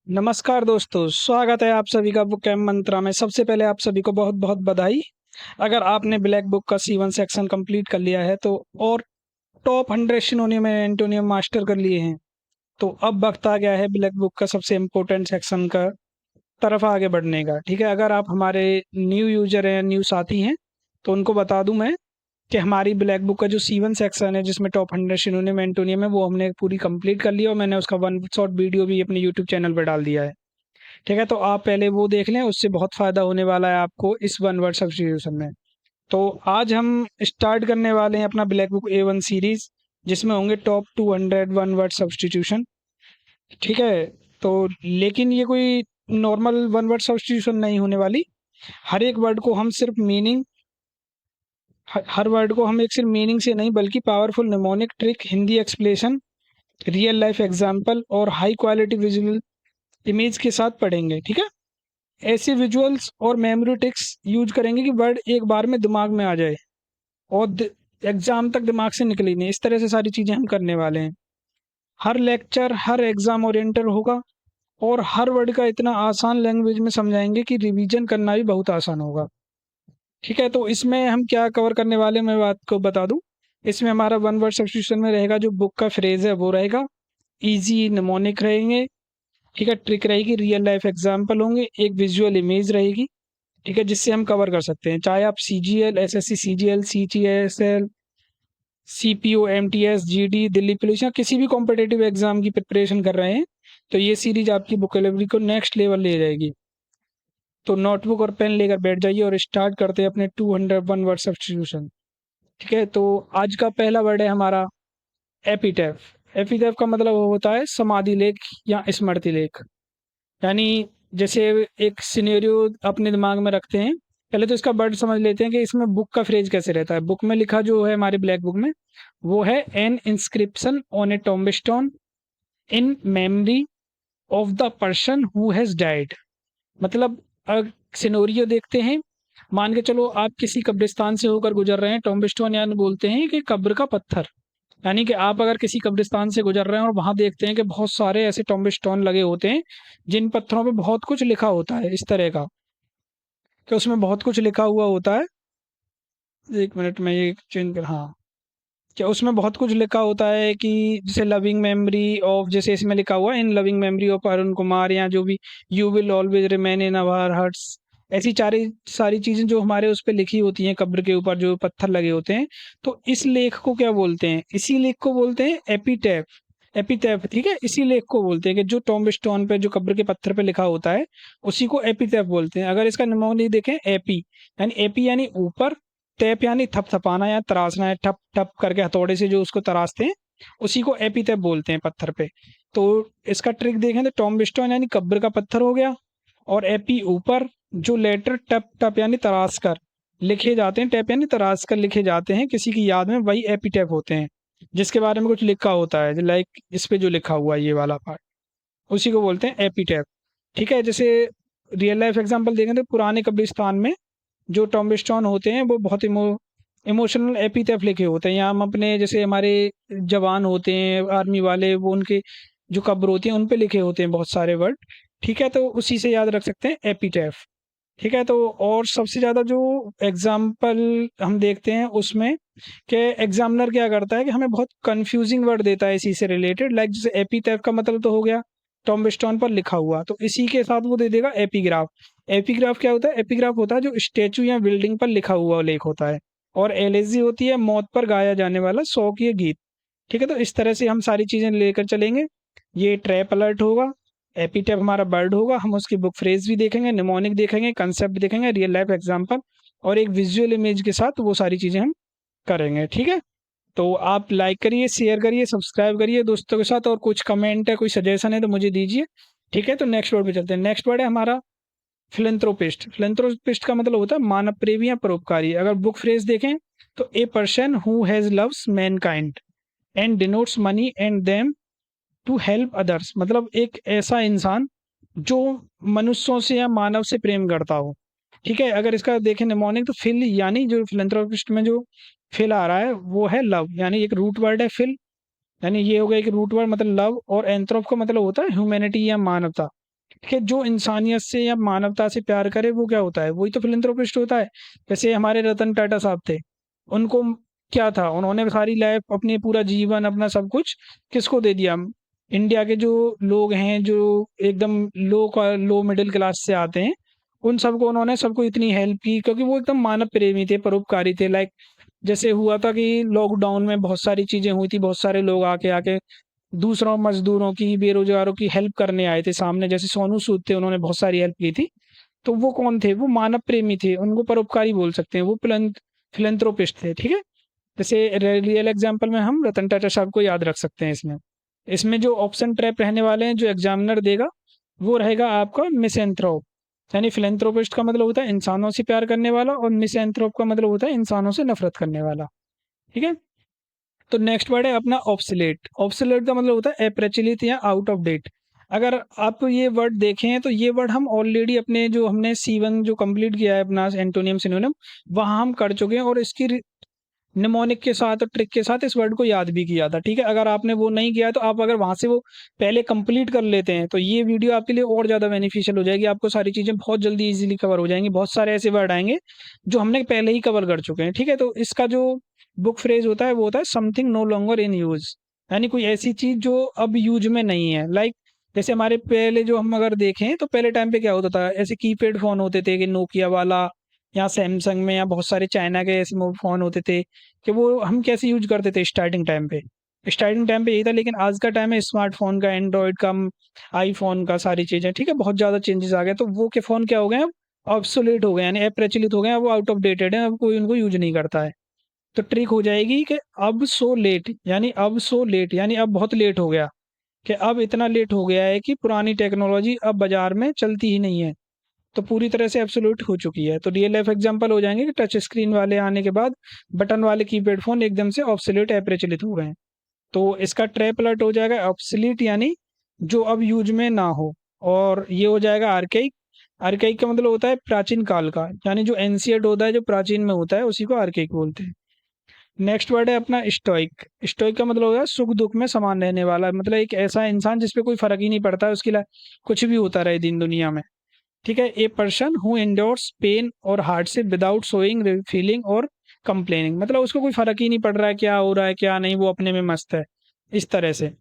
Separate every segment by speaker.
Speaker 1: नमस्कार दोस्तों, स्वागत है आप सभी का बुक कैम्प मंत्रा में। सबसे पहले आप सभी को बहुत बहुत बधाई। अगर आपने ब्लैक बुक का C1 सेक्शन कंप्लीट कर लिया है तो और top 100 synonym and antonym master कर लिए हैं, तो अब वक्त आ गया है ब्लैक बुक का सबसे इम्पोर्टेंट सेक्शन का तरफ आगे बढ़ने का। ठीक है, अगर आप हमारे न्यू यूजर हैं, न्यू साथी हैं, तो उनको बता दूं मैं कि हमारी ब्लैक बुक का जो C1 सेक्शन है जिसमें टॉप 100 सिनोनिम एंटोनिम है, वो हमने पूरी कंप्लीट कर लिया और मैंने उसका वन शॉट वीडियो भी अपने यूट्यूब चैनल पर डाल दिया है। ठीक है, तो आप पहले वो देख लें, उससे बहुत फ़ायदा होने वाला है आपको इस वन वर्ड सब्स्टिट्यूशन में। तो आज हम स्टार्ट करने वाले हैं अपना ब्लैक बुक A1 सीरीज़, जिसमें होंगे टॉप 200 वन वर्ड सब्स्टिट्यूशन। ठीक है, तो लेकिन ये कोई नॉर्मल वन वर्ड सब्स्टिट्यूशन नहीं होने वाली। हर एक वर्ड को हम सिर्फ मीनिंग हर वर्ड को हम एक सिर्फ मीनिंग से नहीं बल्कि powerful mnemonic trick, Hindi explanation, real life example और हाई क्वालिटी विजुअल इमेज के साथ पढ़ेंगे। ठीक है, ऐसे विजुअल्स और मेमोरी ट्रिक्स यूज करेंगे कि वर्ड एक बार में दिमाग में आ जाए और एग्जाम तक दिमाग से निकले ही नहीं। इस तरह से सारी चीज़ें हम करने वाले हैं। हर लेक्चर हर एग्जाम ओरिएंटेड होगा और हर वर्ड का इतना आसान लैंग्वेज में समझाएंगे कि रिवीजन करना भी बहुत आसान होगा। ठीक है, तो इसमें हम क्या कवर करने वाले हैं मैं बात को बता दूं। इसमें हमारा वन वर्ड सब्स्टिट्यूशन में रहेगा, जो बुक का फ्रेज है वो रहेगा, इजी निमोनिक रहेंगे। ठीक है, ट्रिक रहेगी, रियल लाइफ एग्जाम्पल होंगे, एक विजुअल इमेज रहेगी। ठीक है, जिससे हम कवर कर सकते हैं, चाहे आप CGL, SSC CGL, CGSL, CPO, MTS, GD, Delhi police या किसी भी कॉम्पिटेटिव एग्जाम की प्रिपरेशन कर रहे हैं, तो ये सीरीज आपकी वोकैबुलरी को नेक्स्ट लेवल ले जाएगी। तो नोटबुक और पेन लेकर बैठ जाइए और स्टार्ट करते हैं अपने 201 वर्ड सब्स्टिट्यूशन। ठीक है, तो आज का पहला वर्ड है हमारा एपिटैफ। एपिटैफ का मतलब होता है समाधि लेख या स्मृति लेख। यानी जैसे एक सिनेरियो अपने दिमाग में रखते हैं, पहले तो इसका वर्ड समझ लेते हैं कि इसमें बुक का फ्रेज कैसे रहता है। बुक में लिखा जो है हमारी ब्लैक बुक में, वो है an inscription on a tombstone in memory of the person who has died. मतलब सिनेरियो देखते हैं, मान के चलो आप किसी कब्रिस्तान से होकर गुजर रहे हैं। टॉम्बस्टोन यानी बोलते हैं कि कब्र का पत्थर। यानी कि आप अगर किसी कब्रिस्तान से गुजर रहे हैं और वहां देखते हैं कि बहुत सारे ऐसे टॉम्बस्टोन लगे होते हैं जिन पत्थरों पे बहुत कुछ लिखा होता है, इस तरह का कि उसमें बहुत कुछ लिखा हुआ होता है। एक मिनट में ये चेंज कर, हाँ, क्या उसमें बहुत कुछ लिखा होता है कि जैसे लविंग मेमोरी ऑफ, जैसे इसमें लिखा हुआ है in loving memory of Arun Kumar, या जो भी you will always remain in our hearts. ऐसी सारी चीजें जो हमारे उस पे लिखी होती हैं कब्र के ऊपर जो पत्थर लगे होते हैं। तो इस लेख को क्या बोलते हैं? इसी लेख को बोलते हैं एपिटैफ। एपिटैफ, ठीक है, इसी लेख को बोलते हैं कि जो टॉम्ब स्टोन पे जो कब्र के पत्थर पे लिखा होता है, उसी को एपिटैफ बोलते हैं। अगर इसका निमोनिक देखें, एपी यानी ऊपर, टैप यानी थपथपाना या तराशना है, ठप ठप करके हथौड़े से जो उसको तराशते हैं, उसी को एपिटैप बोलते हैं पत्थर पे। तो इसका ट्रिक देखें तो टॉम्बस्टोन यानी कब्र का पत्थर हो गया, और एपी ऊपर, जो लेटर टप टप यानी तराश कर लिखे जाते हैं, टैप यानी तराश कर लिखे जाते हैं किसी की याद में, वही एपिटैप होते हैं। जिसके बारे में कुछ लिखा होता है, लाइक इस पे जो लिखा हुआ है ये वाला पार्ट, उसी को बोलते हैं एपिटैप। ठीक है, जैसे रियल लाइफ एग्जांपल देखें तो पुराने कब्रिस्तान में जो टॉम्बस्टोन होते हैं वो बहुत इमोशनल एपिथेट लिखे होते हैं। या हम अपने जैसे हमारे जवान होते हैं आर्मी वाले, वो उनके जो कब्र होती है उन पे लिखे होते हैं बहुत सारे वर्ड। ठीक है, तो उसी से याद रख सकते हैं एपिटैफ। ठीक है, तो और सबसे ज़्यादा जो एग्जाम्पल हम देखते हैं उसमें कि एग्जामिनर क्या करता है कि हमें बहुत कंफ्यूजिंग वर्ड देता है इसी से रिलेटेड। लाइक जैसे एपिटैफ का मतलब तो हो गया टॉम्बस्टोन पर लिखा हुआ, तो इसी के साथ वो दे देगा एपिग्राफ। एपिग्राफ क्या होता है? एपिग्राफ होता है जो स्टेचू या बिल्डिंग पर लिखा हुआ लेख होता है। और एलेजी होती है मौत पर गाया जाने वाला शौकीय गीत। ठीक है, तो इस तरह से हम सारी चीज़ें लेकर चलेंगे। ये ट्रैप अलर्ट होगा, एपिटैप हमारा बर्ड होगा, हम उसकी बुक फ्रेज भी देखेंगे, निमोनिक देखेंगे, कंसेप्ट देखेंगे, रियल लाइफ एग्जाम्पल और एक विजुअल इमेज के साथ वो सारी चीज़ें हम करेंगे। ठीक है, तो आप लाइक करिए, शेयर करिए, सब्सक्राइब करिए दोस्तों के साथ, और कुछ कमेंट है, कोई सजेशन है तो मुझे दीजिए। ठीक है, तो नेक्स्ट वर्ड पे चलते हैं। नेक्स्ट वर्ड है हमारा फिलेंथ्रोपिस्ट। फिलेंथ्रोपिस्ट का मतलब होता है मानव प्रेमी या परोपकारी। अगर बुक फ्रेज देखें तो a person who has loves mankind and denotes money and them to help others. मतलब एक ऐसा इंसान जो मनुष्यों से या मानव से प्रेम करता हो। ठीक है, अगर इसका देखें निमोनिक तो फिल, यानी जो फिलेंथ्रोपिस्ट में जो फिल आ रहा है वो है लव, यानी एक रूट वर्ड है फिल। यानी ये हो गया एक रूट वर्ड मतलब लव, और एंथ्रोप का मतलब होता है ह्यूमैनिटी या मानवता। कि जो इंसानियत से या मानवता से प्यार करे वो क्या होता है, वही तो फिलैंथ्रोपिस्ट होता है। जैसे हमारे रतन टाटा साहब थे, उनको क्या था, उन्होंने सारी लाइफ अपनी पूरा जीवन अपना सब कुछ किसको दे दिया, इंडिया के जो लोग हैं जो एकदम लो मिडिल क्लास से आते हैं, उन सबको उन्होंने सबको इतनी हेल्प की क्योंकि वो एकदम मानव प्रेमी थे, परोपकारी थे। लाइक जैसे हुआ था कि लॉकडाउन में बहुत सारी चीजें हुई थी, बहुत सारे लोग आके आके दूसरों मजदूरों की, बेरोजगारों की हेल्प करने आए थे सामने, जैसे सोनू सूद थे, उन्होंने बहुत सारी हेल्प की थी। तो वो कौन थे, वो मानव प्रेमी थे, उनको परोपकारी बोल सकते हैं, वो फिलंथ्रोपिस्ट थे, ठीक है। जैसे रियल एग्जाम्पल में हम रतन टाटा साहब को याद रख सकते हैं इसमें। इसमें जो ऑप्शन ट्रैप रहने वाले हैं जो एग्जामिनर देगा, वो रहेगा आपका मिसएंथ्रोप। यानी फिलैंथ्रोपिस्ट का मतलब होता है इंसानों से प्यार करने वाला, और मिसएंथ्रोप का मतलब होता है इंसानों से नफरत करने वाला, ठीक है। तो नेक्स्ट वर्ड है अपना ऑब्सोलेट। ऑब्सोलेट का मतलब होता है अप्रचलित या आउट ऑफ डेट। अगर आप ये वर्ड देखें तो ये वर्ड हम ऑलरेडी अपने जो हमने C1 जो कंप्लीट किया है अपना एंटोनियम सिनोनिम, वहां हम कर चुके हैं, और इसकी निमोनिक के साथ और ट्रिक के साथ इस वर्ड को याद भी किया था, ठीक है। अगर आपने वो नहीं किया तो आप अगर वहां से वो पहले कंप्लीट कर लेते हैं तो ये वीडियो आपके लिए और ज़्यादा बेनिफिशियल हो जाएगी, आपको सारी चीज़ें बहुत जल्दी इजीली कवर हो जाएंगी। बहुत सारे ऐसे वर्ड आएंगे जो हमने पहले ही कवर कर चुके हैं, ठीक है। तो इसका जो बुक फ्रेज होता है वो होता है something no longer in use, यानी कोई ऐसी चीज़ जो अब यूज में नहीं है। लाइक जैसे हमारे पहले जो हम अगर देखें तो पहले टाइम पे क्या होता था, ऐसे कीपैड फोन होते थे कि नोकिया वाला, या सैमसंग में, या बहुत सारे चाइना के ऐसे फोन होते थे कि वो हम कैसे यूज करते थे स्टार्टिंग टाइम पे यही था। लेकिन आज का टाइम है स्मार्टफोन का, एंड्रॉइड का, आईफोन का, सारी चीजें, ठीक है। बहुत ज्यादा चेंजेस आ गए, तो वो के फोन क्या हो गए, अब ऑब्सोलेट हो गए, यानी अप्रचलित हो गए हैं, वो आउट ऑफ डेटेड है, अब कोई उनको यूज नहीं करता है। तो ट्रिक हो जाएगी कि अब सो लेट, यानी अब सो लेट, यानी अब बहुत लेट हो गया, कि अब इतना लेट हो गया है कि पुरानी टेक्नोलॉजी अब बाजार में चलती ही नहीं है, तो पूरी तरह से एब्सोल्यूट हो चुकी है। तो रियल लाइफ एग्जांपल हो जाएंगे कि टच स्क्रीन वाले आने के बाद बटन वाले कीपैड फोन एकदम से ऑब्सोल्यूट अप्रचलित हो गए हैं। तो इसका ट्रैप अलर्ट हो जाएगा ऑब्सोलीट, यानी जो अब यूज में ना हो। और ये हो जाएगा आर्केइक। आर्केइक का मतलब होता है प्राचीन काल का, यानी जो एंशियंट होता है, जो प्राचीन में होता है, उसी को आर्केइक बोलते हैं। नेक्स्ट वर्ड है अपना स्टोइक। स्टोइक का मतलब होता है सुख दुख में समान रहने वाला, मतलब एक ऐसा इंसान जिसपे कोई फर्क ही नहीं पड़ता है, उसकी कुछ भी होता रहे दिन दुनिया में, ठीक है। A person who endures pain और हार्डशिप विदाउट शोइंग फीलिंग और कंप्लेनिंग, मतलब उसको कोई फर्क ही नहीं पड़ रहा है क्या हो रहा है क्या नहीं, वो अपने में मस्त है, इस तरह से,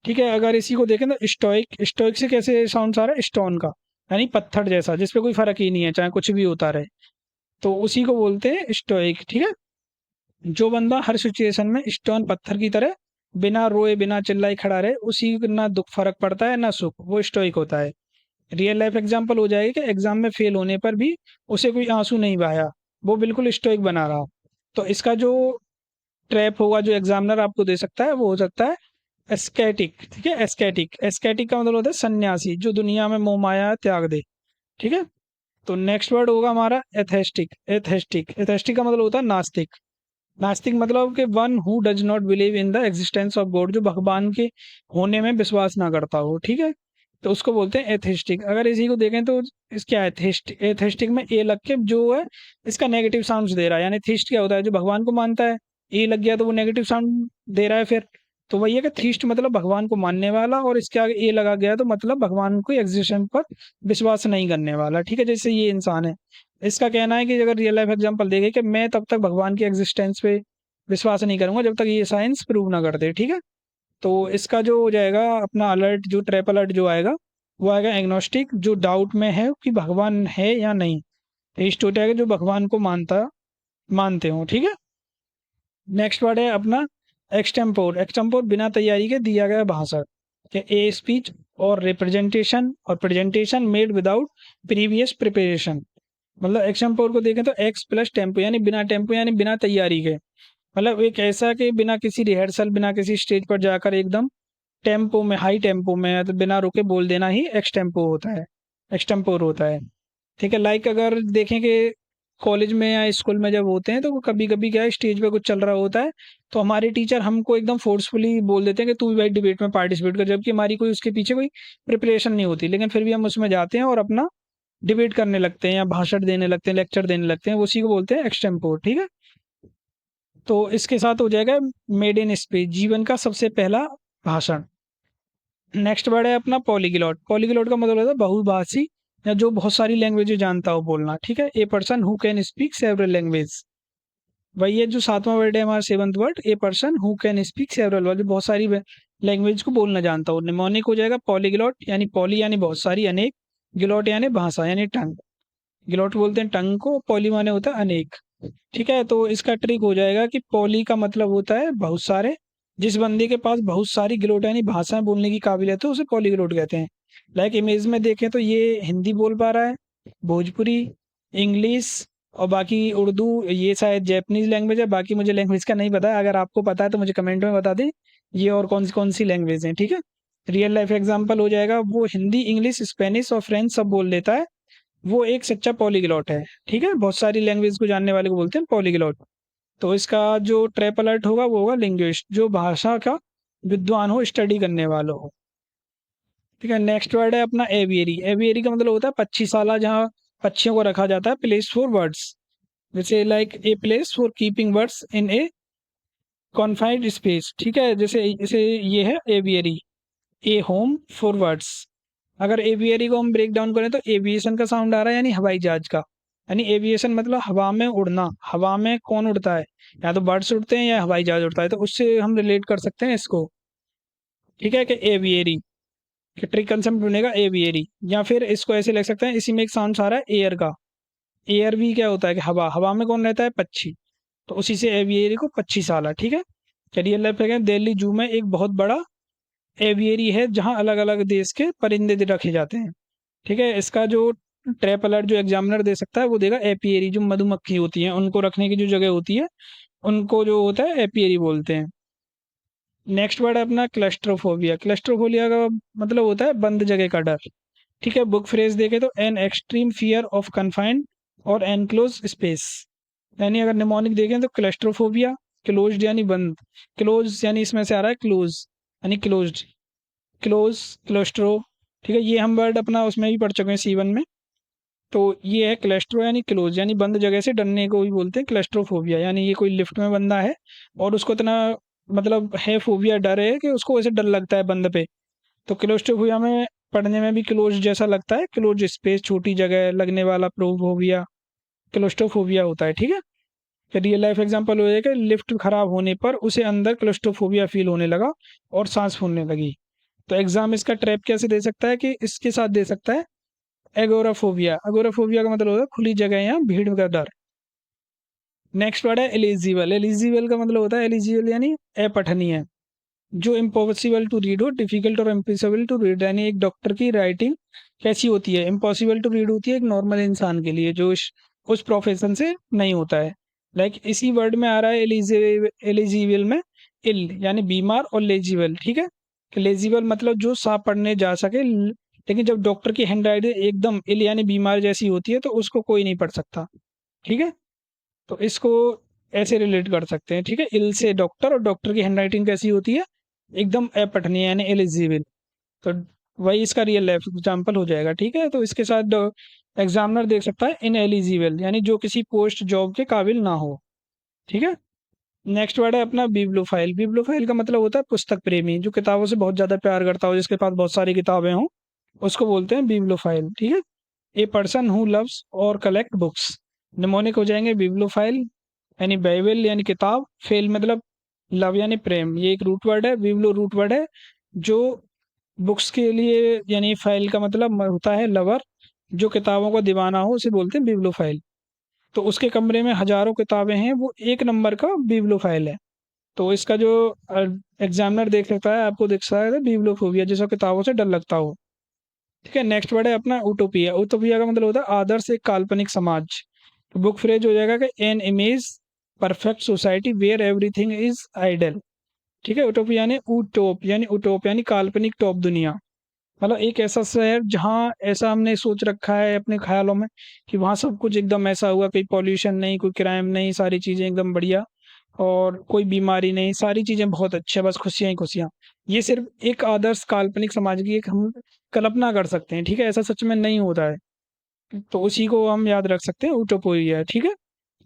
Speaker 1: ठीक है। अगर इसी को देखें तो स्टोइक, स्टोइक से कैसे साउंड आ रहा है, स्टोन का, यानी पत्थर जैसा जिसपे कोई फर्क ही नहीं है चाहे कुछ भी होता रहे, तो उसी को बोलते हैं स्टोइक, ठीक है। जो बंदा हर सिचुएशन में स्टोन पत्थर की तरह बिना रोए बिना चिल्लाए खड़ा रहे, उसी को ना दुख फर्क पड़ता है ना सुख, वो स्टोइक होता है। रियल लाइफ एग्जांपल हो जाएगी कि एग्जाम में फेल होने पर भी उसे कोई आंसू नहीं बहाया, वो बिल्कुल स्टोइक बना रहा। तो इसका जो ट्रैप होगा जो एग्जामिनर आपको दे सकता है, वो हो सकता है एस्केटिक, ठीक है। एस्केटिक, एस्केटिक का मतलब होता है सन्यासी, जो दुनिया में मोह माया त्याग दे, ठीक है। तो नेक्स्ट वर्ड होगा हमारा एथेस्टिक। एथेस्टिक, एथेस्टिक का मतलब होता है नास्तिक। नास्तिक मतलब कि one who does not believe in the existence of God, जो भगवान के होने में विश्वास ना करता हो, ठीक है। तो उसको बोलते हैं एथिस्टिक। अगर इसी को देखें तो इस क्या है, एथिस्टिक में ए लग के जो है इसका नेगेटिव साउंड दे रहा है, यानी थीस्ट क्या होता है, जो भगवान को मानता है, ए लग गया तो वो नेगेटिव साउंड दे रहा है फिर। तो वही है कि थीस्ट मतलब भगवान को मानने वाला, और इसके आगे ए लगा गया तो मतलब भगवान को एग्जिस्टेंस पर विश्वास नहीं करने वाला, ठीक है। जैसे ये इंसान है, इसका कहना है कि अगर रियल लाइफ एग्जांपल देखे कि मैं तब तक भगवान की एग्जिस्टेंस पे विश्वास नहीं करूंगा जब तक ये साइंस प्रूव ना कर दे, ठीक है। तो इसका जो हो जाएगा अपना अलर्ट, जो ट्रैप अलर्ट जो आएगा, वो आएगा एग्नोस्टिक, जो डाउट में है कि भगवान है या नहीं। ईस्ट हो जाएगा जो भगवान को मानते हो, ठीक है। नेक्स्ट वर्ड है अपना एक्सटेम्पोर। एक्सटेम्पोर बिना तैयारी के दिया गया भाषण, कि ए स्पीच और रिप्रेजेंटेशन और presentation made without previous preparation. मतलब एक्सटेम्पोर को देखें तो एक्स प्लस टेम्पो, यानी बिना टेम्पो, यानी बिना तैयारी के, मतलब एक ऐसा कि बिना किसी रिहर्सल, बिना किसी स्टेज पर जाकर एकदम टेम्पो में, हाई टेम्पो में, तो बिना रुके बोल देना ही एक्सटेम्पो होता है, एक्सटेम्पोर होता है, ठीक है। लाइक अगर देखें कि कॉलेज में या स्कूल में जब होते हैं तो कभी कभी क्या है, स्टेज पे कुछ चल रहा होता है, तो हमारे टीचर हमको एकदम फोर्सफुली बोल देते हैं कि तू भी भाई डिबेट में पार्टिसिपेट कर, जबकि हमारी कोई उसके पीछे कोई प्रिपरेशन नहीं होती, लेकिन फिर भी हम उसमें जाते हैं और अपना डिबेट करने लगते हैं या भाषण देने लगते हैं, लेक्चर देने लगते हैं, उसी को बोलते हैं एक्सटेम्पोर, ठीक है। तो इसके साथ हो जाएगा मेड इन स्पीच, जीवन का सबसे पहला भाषण। नेक्स्ट वर्ड है अपना पॉलीग्लॉट। पॉलीग्लॉट का मतलब होता है बहुभाषी, या जो बहुत सारी लैंग्वेज जानता हो बोलना, ठीक है। A person who can speak several language, वही है जो सातवां वर्ड है हमारा seventh word, A person who can speak several, जो बहुत सारी लैंग्वेज को बोलना जानता हो। निमोनिक हो जाएगा पॉलीग्लॉट, यानी पॉली यानी बहुत सारी, अनेक, ग्लॉट यानी भाषा यानी टंग। ग्लॉट बोलते हैं टंग को, पॉली माने होता है अनेक, ठीक है। तो इसका ट्रिक हो जाएगा कि पॉली का मतलब होता है बहुत सारे, जिस बंदे के पास बहुत सारी ग्लोट यानी भाषाएं बोलने की काबिलियत है उसे पॉलीग्लोट कहते हैं। लाइक इमेज में देखें तो ये हिंदी बोल पा रहा है, भोजपुरी, इंग्लिश और बाकी उर्दू, ये शायद जैपनीज लैंग्वेज है, बाकी मुझे लैंग्वेज का नहीं पता है। अगर आपको पता है तो मुझे कमेंट में बता दें ये और कौन सी लैंग्वेज है, ठीक है। रियल लाइफ एग्जाम्पल हो जाएगा, वो हिंदी, इंग्लिश, स्पेनिश और फ्रेंच सब बोल लेता है, वो एक सच्चा पॉलीग्लॉट है, ठीक है। बहुत सारी लैंग्वेज को जानने वाले को बोलते हैं पॉलीग्लॉट। तो इसका जो ट्रैप अलर्ट होगा वो होगा लिंग्विस्ट, जो भाषा का विद्वान हो, स्टडी करने वाला हो, ठीक है। नेक्स्ट वर्ड है अपना एवियरी। एवियरी का मतलब होता है पक्षीशाला, जहाँ पक्षियों को रखा जाता है। प्लेस फॉर बर्ड्स, जैसे like a place for keeping birds in A confined space, ठीक है। जैसे जैसे ये है aviary, A home for birds. अगर एवियरी को हम ब्रेक डाउन करें तो एविएशन का साउंड आ रहा है, यानी हवाई जहाज का, यानी एविएशन मतलब हवा में उड़ना। हवा में कौन उड़ता है, या तो बर्ड्स उड़ते हैं या हवाई जहाज उड़ता है, तो उससे हम रिलेट कर सकते हैं इसको, ठीक है, कि एवियरी, कि ट्रिक कंसेप्ट बनेगा एवियरी। या फिर इसको ऐसे लिख सकते हैं, इसी में एक साउंड आ रहा है एयर का, एयर भी क्या होता है कि हवा, हवा में कौन रहता है, पक्षी, तो उसी से एवियरी को पक्षीशाला, ठीक है। रियल लाइफ है, दिल्ली जू में एक बहुत बड़ा एवियरी है जहाँ अलग अलग देश के परिंदे रखे जाते हैं, ठीक है। इसका जो ट्रैप अलर्ट जो एग्जामिनर दे सकता है वो देगा एपियरी, जो मधुमक्खी होती है उनको रखने की जो जगह होती है उनको जो होता है एपियरी बोलते हैं। नेक्स्ट वर्ड है अपना क्लस्ट्रोफोबिया। क्लस्ट्रोफोबिया का मतलब होता है बंद जगह का डर, ठीक है। बुक फ्रेज देखे तो an extreme fear of confined और एनक्लोज स्पेस, यानी अगर निमोनिक देखें तो क्लस्ट्रोफोबिया, क्लोज्ड यानी बंद, क्लोज यानी इसमें से आ रहा है क्लोज यानी क्लोज्ड, क्लोज, क्लोस्ट्रो, ठीक है। ये हम वर्ड अपना उसमें भी पढ़ चुके हैं C1 में। तो ये है क्लस्ट्रो यानी क्लोज, यानी बंद जगह से डरने को भी बोलते हैं क्लस्ट्रोफोबिया, यानी ये कोई लिफ्ट में बंदा है और उसको इतना मतलब है फोबिया, डर है कि उसको वैसे डर लगता है बंद पे, तो क्लोस्ट्रोफोबिया में पढ़ने में भी क्लोज जैसा लगता है, क्लोज स्पेस, छोटी जगह लगने वाला प्रोफोबिया क्लोस्ट्रोफोबिया होता है, ठीक है। फिर रियल लाइफ एग्जांपल हो जाएगा, लिफ्ट खराब होने पर उसे अंदर क्लोस्ट्रोफोबिया फील होने लगा और सांस फूलने लगी। तो एग्जाम इसका ट्रैप कैसे दे सकता है कि इसके साथ दे सकता है एगोराफोबिया। एगोराफोबिया का मतलब होता है खुली जगह या भीड़ का डर। नेक्स्ट वर्ड है एलिजिबल। एलिजिबल का मतलब होता है एलिजिबल यानी अपठनीय, जो इम्पॉसिबल टू रीड हो, डिफिकल्ट और इम्पॉसिबल टू रीड, यानी एक डॉक्टर की राइटिंग कैसी होती है, इम्पॉसिबल टू रीड होती है एक नॉर्मल इंसान के लिए जो उस प्रोफेशन से नहीं होता है। लाइक इसी वर्ड में आ रहा है एलिजिबल, एलिजिबल में इल यानी बीमार और लेजिबल, ठीक है। लेजिबल मतलब जो साफ पढ़ने जा सके, लेकिन जब डॉक्टर की हैंड राइटिंग एकदम इल यानी बीमार जैसी होती है तो उसको कोई नहीं पढ़ सकता, ठीक है। तो इसको ऐसे रिलेट कर सकते हैं, ठीक है। इल से डॉक्टर, और डॉक्टर की हैंडराइटिंग कैसी होती है, एकदम अपठनीय यानी एलिजिबल। तो वही इसका रियल लाइफ एग्जाम्पल हो जाएगा, ठीक है। तो इसके साथ एग्जामिनर देख सकता है इन एलिजिबल, यानी जो किसी पोस्ट जॉब के काबिल ना हो, ठीक है। नेक्स्ट वर्ड है अपना बिब्लोफाइल। बिब्लोफाइल का मतलब होता है पुस्तक प्रेमी, जो किताबों से बहुत ज्यादा प्यार करता हो, जिसके पास बहुत सारी किताबें हों, उसको बोलते हैं बिब्लोफाइल, ठीक है। ए पर्सन हु लव्स और कलेक्ट बुक्स, निमोनिक हो जाएंगे बिब्लोफाइल, यानी बाइबल यानी किताब, फेल मतलब लव यानी प्रेम, ये एक रूट वर्ड है, बिब्लो रूट वर्ड है जो बुक्स के लिए, यानी फाइल का मतलब होता है लवर, जो किताबों का दीवाना हो उसे बोलते हैं बिब्लोफाइल। तो उसके कमरे में हजारों किताबें हैं, वो एक नंबर का बिब्लोफाइल है। तो इसका जो एग्जामिनर देख सकता है, आपको देख सकता है बिब्लोफोबिया, जैसा किताबों से डर लगता हो, ठीक है। नेक्स्ट वर्ड है अपना उटोपिया। उटोपिया का मतलब होता है आदर्श एक काल्पनिक समाज। तो बुक फ्रेज हो जाएगा कि an image perfect society where everything is ideal, ठीक है। उटोपिया यानी उटोप यानी काल्पनिक टॉप दुनिया, मतलब एक ऐसा शहर जहाँ ऐसा हमने सोच रखा है अपने ख्यालों में कि वहाँ सब कुछ एकदम ऐसा हुआ, कोई पॉल्यूशन नहीं, कोई क्राइम नहीं, सारी चीजें एकदम बढ़िया, और कोई बीमारी नहीं, सारी चीजें बहुत अच्छे, बस खुशियां ही खुशियां। ये सिर्फ एक आदर्श काल्पनिक समाज की एक हम कल्पना कर सकते हैं, ठीक है, ऐसा सच में नहीं होता है। तो उसी को हम याद रख सकते हैं, यूटोपिया, ठीक है।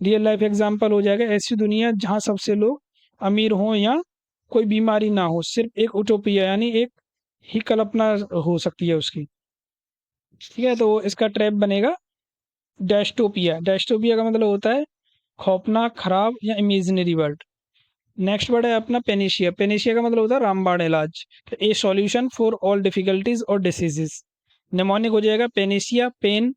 Speaker 1: रियल लाइफ एग्जांपल हो जाएगा, ऐसी दुनिया जहां सबसे लोग अमीर हों या कोई बीमारी ना हो, सिर्फ एक यूटोपिया यानी एक ही कल्पना हो सकती है उसकी। ठीक है, तो इसका ट्रैप बनेगा डेस्टोपिया। डेस्टोपिया का मतलब होता है खौफनाक, खराब या इमेजिनरी वर्ल्ड। नेक्स्ट वर्ड है अपना पेनिशिया। पेनिशिया का मतलब होता है रामबाण इलाज, ए सॉल्यूशन फॉर ऑल डिफिकल्टीज और डिसीजेस। निमोनिक हो जाएगा पेनिशिया, पेन।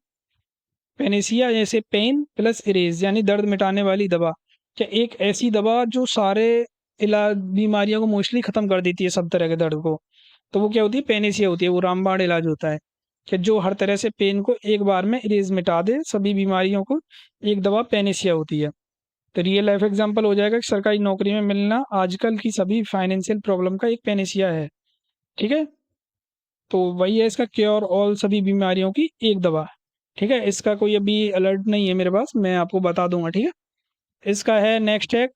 Speaker 1: पेनिसिया जैसे पेन प्लस इरेज यानी दर्द मिटाने वाली दवा। क्या एक ऐसी दवा जो सारे इलाज बीमारियों को मोस्टली खत्म कर देती है, सब तरह के दर्द को। तो वो क्या होती है, पेनिसिया होती है, वो रामबाण इलाज होता है कि जो हर तरह से पेन को एक बार में इरेज मिटा दे, सभी बीमारियों को। एक दवा पेनिसिया होती है। तो रियल लाइफ एग्जांपल हो जाएगा कि सरकारी नौकरी में मिलना आजकल की सभी फाइनेंशियल प्रॉब्लम का एक पेनिसिया है। ठीक है, तो वही है इसका क्योर ऑल सभी बीमारियों की एक दवा। ठीक है, इसका कोई अभी अलर्ट नहीं है मेरे पास, मैं आपको बता दूंगा। ठीक है, इसका है नेक्स्ट है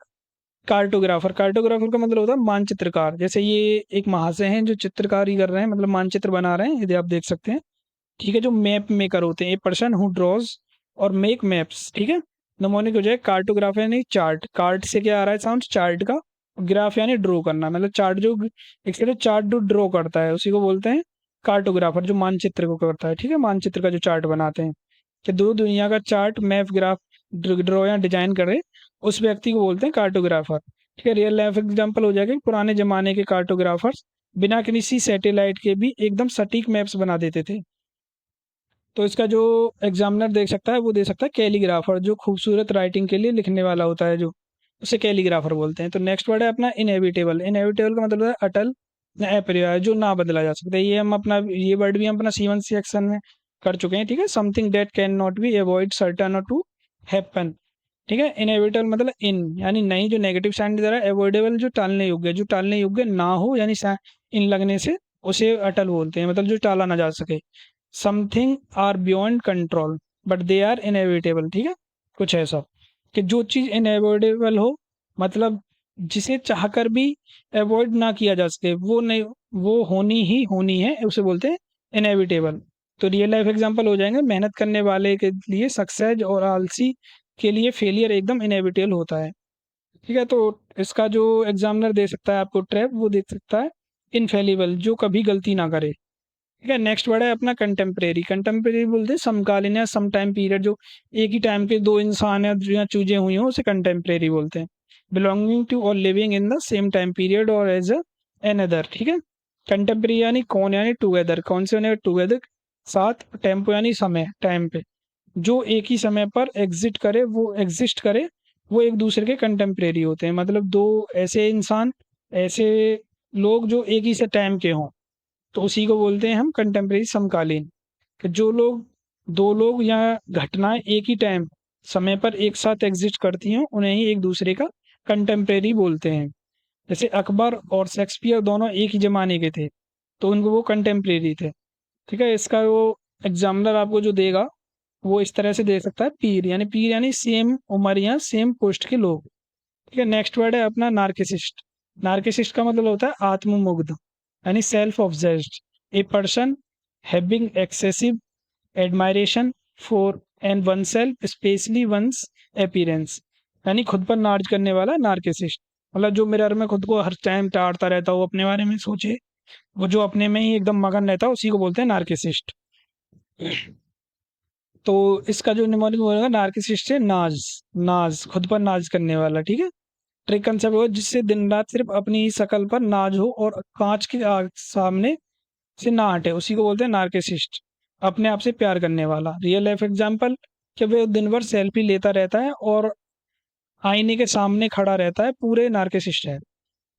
Speaker 1: कार्टोग्राफर। कार्टोग्राफर का मतलब होता है मानचित्रकार। जैसे ये एक महाशय हैं जो चित्रकारी कर रहे हैं, मतलब मानचित्र बना रहे हैं, यदि आप देख सकते हैं। ठीक है, जो मैप मेकर होते हैं, ए पर्सन हु ड्रॉज और मेक मैप्स। ठीक है, नमोनिक हो जाए कार्टोग्राफर यानी चार्ट। कार्ट से क्या आ रहा है साउंड, चार्ट का। ग्राफ यानी ड्रॉ करना, मतलब चार्ट जो एक से चार्ट जो ड्रॉ करता है उसी को बोलते हैं कार्टोग्राफर, जो मानचित्र को करता है। ठीक है, मानचित्र का जो चार्ट बनाते हैं, कि दो दुनिया का चार्ट, मैप, ग्राफ ड्रॉ या डिजाइन करे, उस व्यक्ति को बोलते हैं कार्टोग्राफर। ठीक है, रियल लाइफ एग्जांपल हो जाएगा कि पुराने जमाने के कार्टोग्राफर्स बिना किसी सैटेलाइट के भी एकदम सटीक मैप्स बना देते थे। तो इसका जो एग्जामिनर देख सकता है वो दे सकता है कैलीग्राफर, जो खूबसूरत राइटिंग के लिए लिखने वाला होता है, जो उसे कैलीग्राफर बोलते हैं। तो नेक्स्ट वर्ड है अपना इनएविटेबल। इनएविटेबल का मतलब है अटल या अपरिहार्य, जो ना बदला जा सकता है। ये हम अपना ये वर्ड भी हम अपना C1 सेक्शन में कर चुके हैं। ठीक है, something that can not be avoid, certain और टू हैपन। ठीक है, इनएविटेबल मतलब इन यानी नहीं, जो नेगेटिव साइन दे रहा है। अवॉइडेबल जो टालने योग्य, जो टालने योग्य ना हो, यानी इन लगने से उसे अटल बोलते हैं, मतलब जो टाला ना जा सके। Something are beyond control but they are inevitable. ठीक है, कुछ ऐसा कि जो चीज़ इनएविटेबल हो, मतलब जिसे चाहकर भी अवॉइड ना किया जा सके, वो नहीं, वो होनी ही होनी है, उसे बोलते हैं इनएविटेबल। तो रियल लाइफ एग्जांपल हो जाएंगे, मेहनत करने वाले के लिए सक्सेस और आलसी के लिए फेलियर एकदम इनएविटेबल होता है। ठीक है, तो इसका जो एग्जामिनर दे सकता है आपको ट्रैप, वो दे सकता है इनफेलिबल, जो कभी गलती ना करे। ठीक है, नेक्स्ट वर्ड है अपना कंटेम्प्रेरी। कंटेम्प्रेरी बोलते हैं समकालीन या सम टाइम पीरियड, जो एक ही टाइम पे दो इंसान या चीजें हुई हो उसे कंटेम्प्रेरी बोलते हैं। बिलोंगिंग टू और living in the same time period और एज एन अदर। ठीक है, कंटेम्प्रेरी यानी कौन, यानी टुगेदर, कौन से होने टुगेदर साथ, टेम्पो यानी समय, टाइम पे, जो एक ही समय पर एग्जिस्ट करे, वो एक दूसरे के कंटेम्प्रेरी होते हैं। मतलब दो ऐसे इंसान, ऐसे लोग जो एक ही से टाइम के हों, तो उसी को बोलते हैं हम कंटेम्प्रेरी, समकालीन। कि जो लोग, दो लोग या घटनाएं एक ही टाइम, समय पर एक साथ एग्जिस्ट करती हैं, उन्हें ही एक दूसरे का कंटेम्प्रेरी बोलते हैं। जैसे अकबर और शेक्सपियर दोनों एक ही जमाने के थे, तो उनको वो कंटेम्प्रेरी थे। ठीक है, इसका वो एग्जामिनर आपको जो देगा वो इस तरह से दे सकता है पीर यानी सेम उम्र या सेम पोस्ट के लोग। ठीक है, नेक्स्ट वर्ड है अपना नार्किसिस्ट। नार्किसिस्ट का मतलब होता है आत्ममुग्ध, यानी self obsessed, a person having excessive admiration for and one self specially one's appearance, यानी खुद पर नाज करने वाला नार्किसिस्ट। मतलब जो मिरर में खुद को हर टाइम ताड़ता रहता हो, अपने बारे में सोचे, वो जो अपने में ही एकदम मगन रहता है, उसी को बोलते हैं नार्किसिस्ट। तो इसका जो निमोनिक होगा नार्किसिस्ट है नाज, नाज खुद पर नाज करने वाला। ठीक है, ट्रिक कंसेप्ट हो जिससे दिन रात सिर्फ अपनी ही शकल पर नाज हो और कांच के सामने से ना हटे, उसी को बोलते हैं नार्किसिस्ट। अपने आप से प्यार करने वाला। रियल लाइफ एग्जांपल कि वे दिन भर सेल्फी लेता रहता है और आईने के सामने खड़ा रहता है, पूरे नार्किसिस्ट है।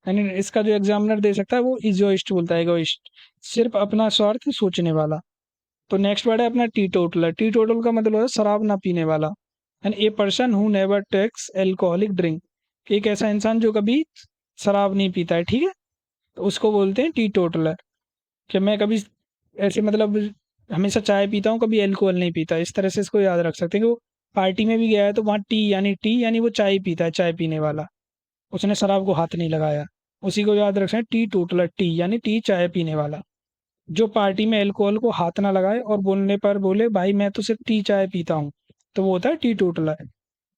Speaker 1: यानी इसका जो एग्जामिनर दे सकता है वो इजोइस्ट बोलता है, इगोइस्ट, सिर्फ अपना स्वार्थ सोचने वाला। तो नेक्स्ट वर्ड है अपना टी टोटलर। टी टोटल का मतलब है शराब ना पीने वाला, and a person who never takes alcoholic drink, एक ऐसा इंसान जो कभी शराब नहीं पीता है। ठीक है, तो उसको बोलते हैं टी टोटलर। कि मैं कभी ऐसे मतलब हमेशा चाय पीता हूँ, कभी अल्कोहल नहीं पीता, इस तरह से इसको याद रख सकते हैं कि वो पार्टी में भी गया है तो वहाँ टी यानी वो चाय पीता है, चाय पीने वाला, उसने शराब को हाथ नहीं लगाया, उसी को याद रखना है टी टोटलर। टी यानी टी, चाय पीने वाला, जो पार्टी में अल्कोहल को हाथ ना लगाए और बोलने पर बोले भाई मैं तो सिर्फ टी चाय पीता हूँ, तो वो होता है टी टोटलर।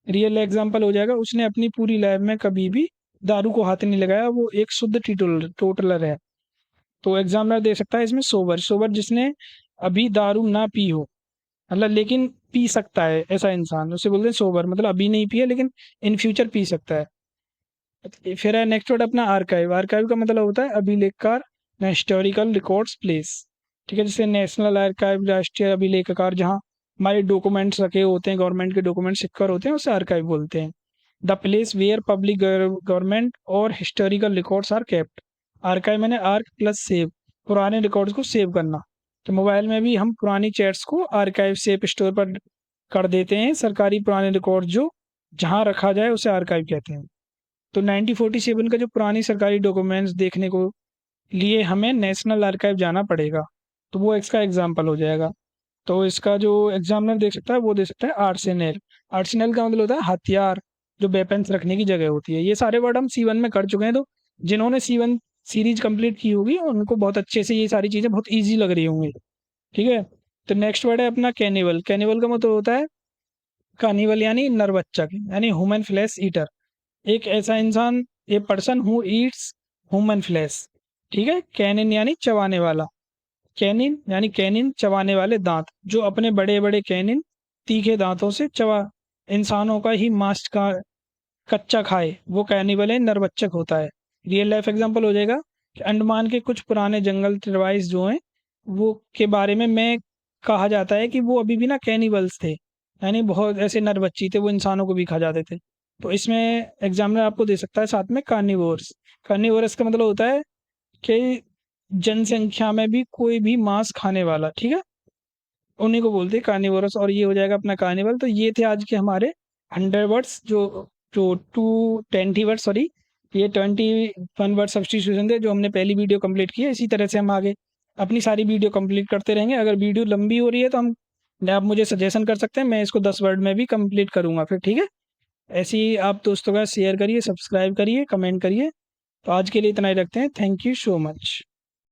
Speaker 1: रियल एग्जाम्पल हो जाएगा, उसने अपनी पूरी लाइफ में कभी भी दारू को हाथ नहीं लगाया, वो एक शुद्ध टी टोटलर है। तो एग्जामिनर दे सकता है इसमें सोबर। सोबर जिसने अभी दारू ना पी हो, मतलब लेकिन पी सकता है ऐसा इंसान, उसे बोलते हैं सोबर, मतलब अभी नहीं पिया लेकिन इन फ्यूचर पी सकता है। फिर है नेक्स्ट वर्ड अपना आर्काइव। आर्काइव का मतलब होता है अभिलेखकार, हिस्टोरिकल रिकॉर्ड्स प्लेस। ठीक है, जैसे नेशनल आर्काइव, राष्ट्रीय अभिलेखकार, जहाँ हमारे डॉक्यूमेंट्स रखे होते हैं, गवर्नमेंट के डॉक्यूमेंट सिक्योर होते हैं, उसे आर्काइव बोलते हैं। The place where public government और historical records are kept. Archive मैंने आर्क प्लस सेव, पुराने रिकॉर्ड्स को सेव करना। तो मोबाइल में भी हम पुरानी चैट्स को आर्काइव सेव स्टोर पर कर देते हैं। सरकारी पुराने रिकॉर्ड जो जहाँ रखा जाए उसे आर्काइव कहते हैं। तो 1947 का जो पुरानी सरकारी डॉक्यूमेंट्स देखने को लिए हमें नेशनल आर्काइव जाना पड़ेगा, तो वो इसका एग्जाम्पल हो जाएगा। तो इसका जो एग्जामिनर देख सकता है वो दे सकता है आर्सेनल। आर्सेनल का मतलब होता है हथियार, जो वेपन्स रखने की जगह होती है। ये सारे वर्ड हम C1 में कर चुके हैं, तो जिन्होंने C1 सीरीज कंप्लीट की होगी उनको बहुत अच्छे से ये सारी चीज़ें बहुत ईजी लग रही होंगी। ठीक है, तो नेक्स्ट वर्ड है अपना कैनिवल। कैनिवल का मतलब होता है कानिवल यानी नरभक्षक, यानी ह्यूमन फ्लैश ईटर। एक ऐसा इंसान, ए person who Yeats human flesh. ठीक है, कैनिन यानी चबाने वाला। कैनिन यानी कैनिन चबाने वाले दांत, जो अपने बड़े बड़े कैनिन तीखे दांतों से चबा इंसानों का ही मांस का कच्चा खाए, वो कैनिबल है, नरभक्षक होता है। रियल लाइफ एग्जांपल हो जाएगा कि अंडमान के कुछ पुराने जंगल ट्राइब्स जो हैं वो के बारे में मैं कहा जाता है कि वो अभी भी ना कैनिबल्स थे, यानी बहुत ऐसे नरभक्षी थे, वो इंसानों को भी खा जाते थे। तो इसमें एग्जामिनर आपको दे सकता है साथ में कार्निवोरस। कार्निवोरस का मतलब होता है कि जनसंख्या में भी कोई भी मांस खाने वाला। ठीक है, उन्हीं को बोलते हैं कार्निवोरस। और ये हो जाएगा अपना कार्निवल। तो ये थे आज के हमारे 100 वर्ड्स, जो जो 20 वर्ड, सॉरी, ये 21 वर्ड सब्स्टिट्यूशन थे जो हमने पहली वीडियो कंप्लीट की है। इसी तरह से हम आगे अपनी सारी वीडियो कंप्लीट करते रहेंगे। अगर वीडियो लंबी हो रही है तो हम आप मुझे सजेशन कर सकते हैं, मैं इसको 10 वर्ड में भी कंप्लीट करूंगा फिर। ठीक है, ऐसे ही आप दोस्तों का शेयर करिए, सब्सक्राइब करिए, कमेंट करिए। तो आज के लिए इतना ही रखते हैं। Thank you so much.